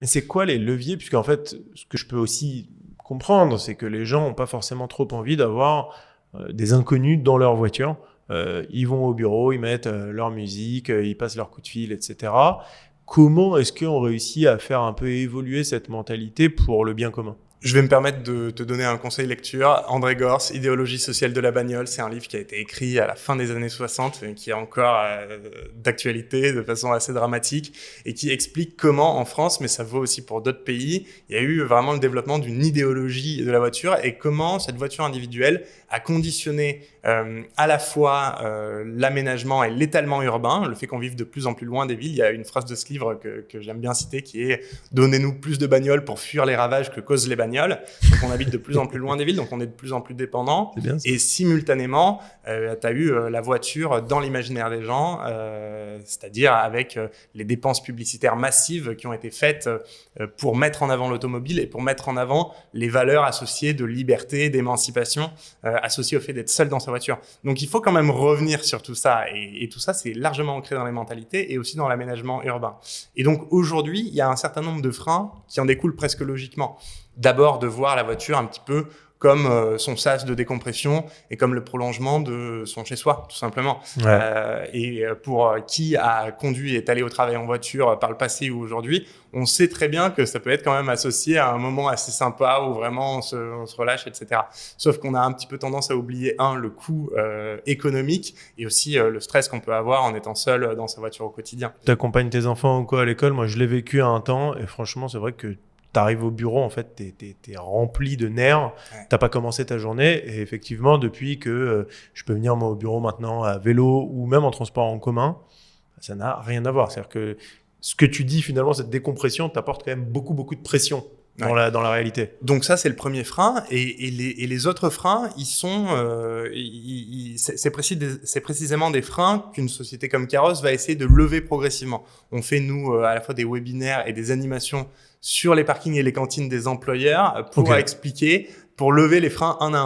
Et c'est quoi les leviers? Puisqu'en fait, ce que je peux aussi comprendre, c'est que les gens n'ont pas forcément trop envie d'avoir des inconnus dans leur voiture. Ils vont au bureau, ils mettent leur musique, ils passent leur coup de fil, etc. Comment est-ce qu'on réussit à faire un peu évoluer cette mentalité pour le bien commun? Je vais me permettre de te donner un conseil lecture. André Gors, Idéologie sociale de la bagnole, c'est un livre qui a été écrit à la fin des années 60, qui est encore d'actualité de façon assez dramatique et qui explique comment en France, mais ça vaut aussi pour d'autres pays, il y a eu vraiment le développement d'une idéologie de la voiture et comment cette voiture individuelle a conditionné à la fois l'aménagement et l'étalement urbain, le fait qu'on vive de plus en plus loin des villes. Il y a une phrase de ce livre que j'aime bien citer qui est « Donnez-nous plus de bagnoles pour fuir les ravages que causent les bagnoles ». Donc on habite de plus en plus loin des villes, donc on est de plus en plus dépendant. C'est bien ça. Et simultanément, tu as eu la voiture dans l'imaginaire des gens, c'est-à-dire avec les dépenses publicitaires massives qui ont été faites pour mettre en avant l'automobile et pour mettre en avant les valeurs associées de liberté, d'émancipation, associées au fait d'être seul dans sa voiture. Donc il faut quand même revenir sur tout ça. Et tout ça, c'est largement ancré dans les mentalités et aussi dans l'aménagement urbain. Et donc aujourd'hui, il y a un certain nombre de freins qui en découlent presque logiquement. D'abord, de voir la voiture un petit peu comme son sas de décompression et comme le prolongement de son chez-soi, tout simplement. Ouais. Et pour qui a conduit et est allé au travail en voiture par le passé ou aujourd'hui, on sait très bien que ça peut être quand même associé à un moment assez sympa où vraiment on se relâche, etc. Sauf qu'on a un petit peu tendance à oublier, le coût économique et aussi le stress qu'on peut avoir en étant seul dans sa voiture au quotidien. T'accompagnes tes enfants ou quoi à l'école? Moi, je l'ai vécu à un temps et franchement, c'est vrai que t'arrives au bureau, en fait, t'es rempli de nerfs. Ouais. T'as pas commencé ta journée et effectivement, depuis que je peux venir moi au bureau maintenant à vélo ou même en transport en commun, ça n'a rien à voir. C'est-à-dire que ce que tu dis finalement, cette décompression, t'apporte quand même beaucoup de pression dans Ouais. dans la réalité. Donc ça, c'est le premier frein. Et les autres freins, ils sont, c'est précisément des freins qu'une société comme Caros va essayer de lever progressivement. On fait, nous, à la fois des webinaires et des animations sur les parkings et les cantines des employeurs pour Ok. expliquer, pour lever les freins un à un.